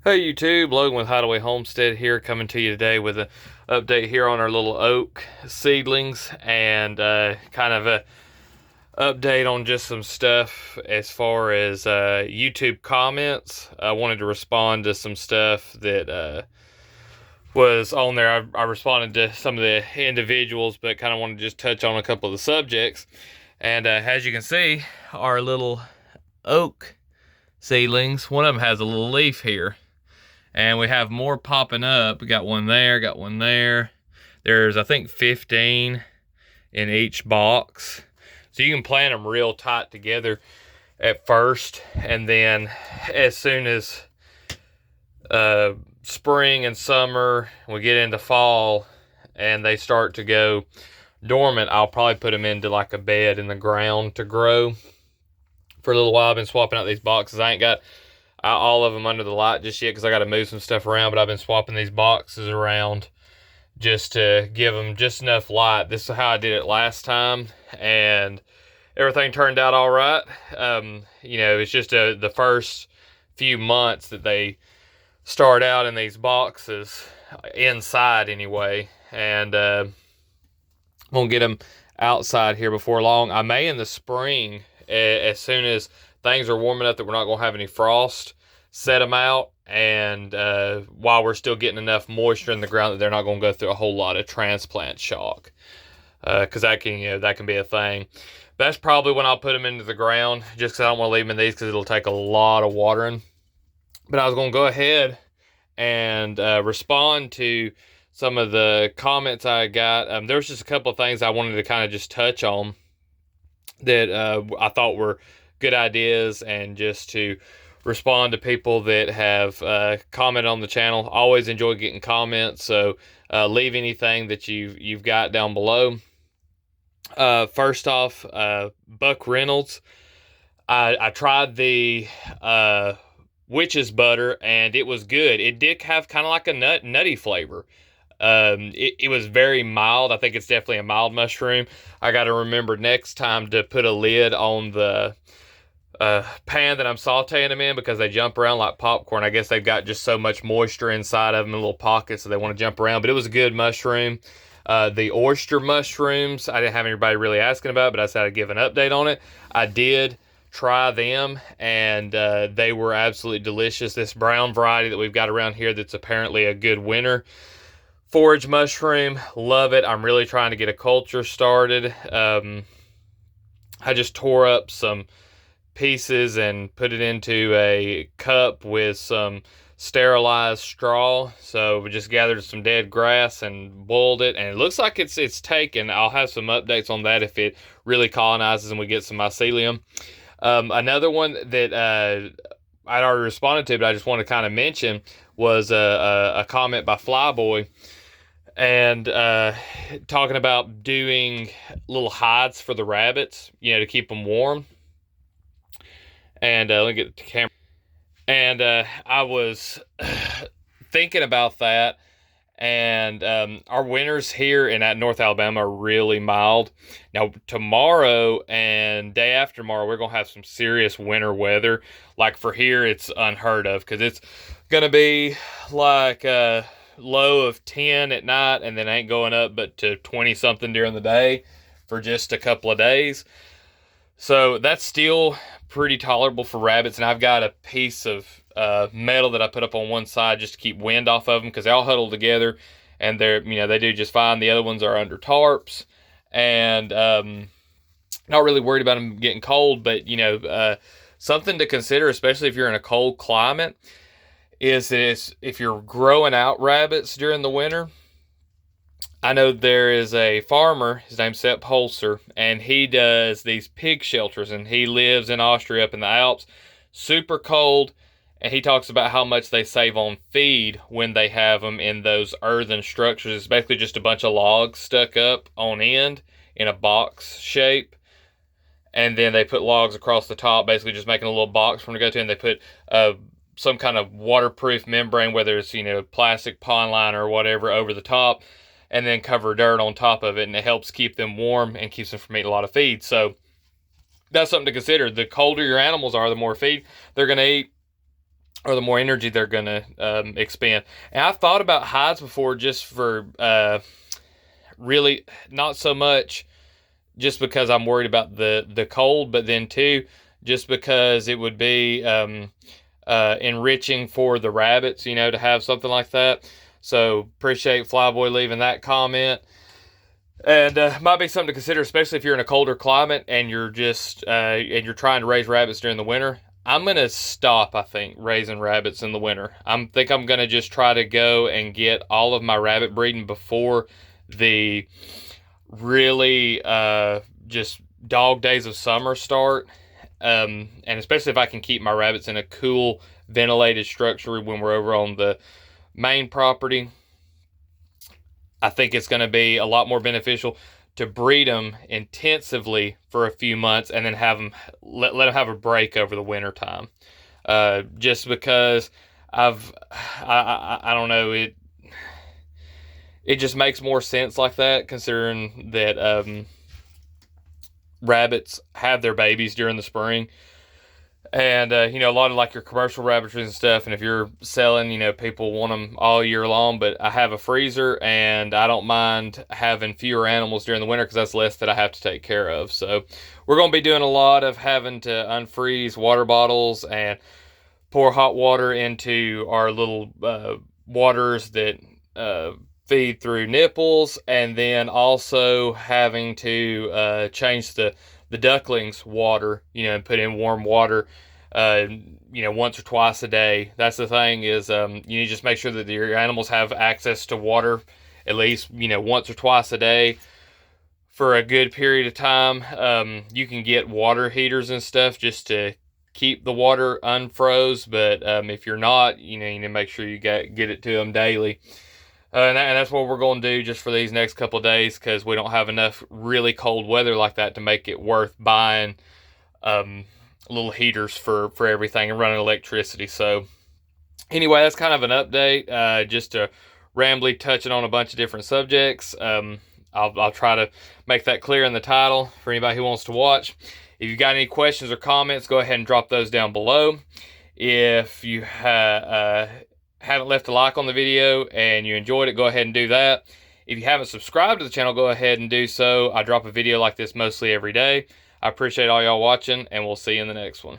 Hey YouTube, Logan with Hideaway Homestead here, coming to you today with an update here on our little oak seedlings and kind of a update on just some stuff as far as YouTube comments. I wanted to respond to some stuff that was on there. I responded to some of the individuals, but kind of wanted to just touch on a couple of the subjects. And as you can see, our little oak seedlings, one of them has a little leaf here. And we have more popping up. We got one there, got one there. There's, I think, 15 in each box. So you can plant them real tight together at first. And then as soon as spring and summer, we get into fall, and they start to go dormant, I'll probably put them into like a bed in the ground to grow for a little while. I've been swapping out these boxes. I ain't got all of them under the light just yet because I got to move some stuff around, but I've been swapping these boxes around just to give them just enough light. This is how I did it last time, and everything turned out all right. It's just the first few months that they start out in these boxes, inside anyway, and won't get them outside here before long. I may in the spring, as soon as things are warm enough that we're not going to have any frost, set them out, and while we're still getting enough moisture in the ground that they're not going to go through a whole lot of transplant shock, because that can be a thing. But that's probably when I'll put them into the ground, just because I don't want to leave them in these because it'll take a lot of watering. But I was going to go ahead and respond to some of the comments I got. There was just a couple of things I wanted to kind of just touch on that I thought were good ideas, and just to respond to people that have commented on the channel. Always enjoy getting comments, so leave anything that you've got down below. First off, Buck Reynolds, I tried the witch's butter, and it was good. It did have kind of like a nutty flavor. It was very mild. I think it's definitely a mild mushroom. I got to remember next time to put a lid on the pan that I'm sauteing them in, because they jump around like popcorn. I guess they've got just so much moisture inside of them in little pockets, so they want to jump around. But it was a good mushroom. The oyster mushrooms, I didn't have anybody really asking about, but I said I'd give an update on it. I did try them, and they were absolutely delicious. This brown variety that we've got around here that's apparently a good winter forage mushroom, love it. I'm really trying to get a culture started. I just tore up some pieces and put it into a cup with some sterilized straw. So we just gathered some dead grass and boiled it, and it looks like it's taken. I'll have some updates on that if it really colonizes and we get some mycelium. Another one that I'd already responded to, but I just want to kind of mention, was a comment by Flyboy, and talking about doing little hides for the rabbits, to keep them warm. And let me get the camera. And I was thinking about that, and our winters here in North Alabama are really mild. Now, tomorrow and day after tomorrow, we're going to have some serious winter weather. Like for here, it's unheard of, because it's going to be like a low of 10 at night, and then ain't going up but to 20-something during the day for just a couple of days. So that's still pretty tolerable for rabbits, and I've got a piece of metal that I put up on one side just to keep wind off of them, because they all huddle together, and they do just fine. The other ones are under tarps, and not really worried about them getting cold. But something to consider, especially if you're in a cold climate, is that if you're growing out rabbits during the winter. I know there is a farmer, his name's Sepp Holzer, and he does these pig shelters, and he lives in Austria up in the Alps, super cold, and he talks about how much they save on feed when they have them in those earthen structures. It's basically just a bunch of logs stuck up on end in a box shape, and then they put logs across the top, basically just making a little box for them to go to, and they put some kind of waterproof membrane, whether it's plastic pond liner or whatever, over the top, and then cover dirt on top of it, and it helps keep them warm and keeps them from eating a lot of feed. So that's something to consider. The colder your animals are, the more feed they're going to eat. or the more energy they're going to expend. And I've thought about hides before, just for really not so much just because I'm worried about the cold, but then too, just because it would be enriching for the rabbits, to have something like that. So appreciate Flyboy leaving that comment. And might be something to consider, especially if you're in a colder climate and you're trying to raise rabbits during the winter. I'm gonna stop, I think, raising rabbits in the winter. I'm gonna just try to go and get all of my rabbit breeding before the really just dog days of summer start. And especially if I can keep my rabbits in a cool, ventilated structure when we're over on the main property, I think it's going to be a lot more beneficial to breed them intensively for a few months and then have them let them have a break over the winter time. Just because I don't know, it just makes more sense like that, considering that rabbits have their babies during the spring. And, a lot of like your commercial rabbitry and stuff. And if you're selling, people want them all year long. But I have a freezer and I don't mind having fewer animals during the winter because that's less that I have to take care of. So we're going to be doing a lot of having to unfreeze water bottles and pour hot water into our little waters that feed through nipples. And then also having to change the ducklings' water, and put in warm water, once or twice a day. That's the thing is, you just make sure that your animals have access to water at least, once or twice a day for a good period of time. You can get water heaters and stuff just to keep the water unfroze, but if you're not, you need to make sure you get it to them daily. And that's what we're going to do just for these next couple of days, because we don't have enough really cold weather like that to make it worth buying little heaters for everything and running electricity. So anyway, that's kind of an update, just to rambly touching on a bunch of different subjects. I'll try to make that clear in the title for anybody who wants to watch. If you've got any questions or comments, go ahead and drop those down below. If you haven't left a like on the video and you enjoyed it, go ahead and do that. If you haven't subscribed to the channel, go ahead and do so. I drop a video like this mostly every day. I appreciate all y'all watching, and we'll see you in the next one.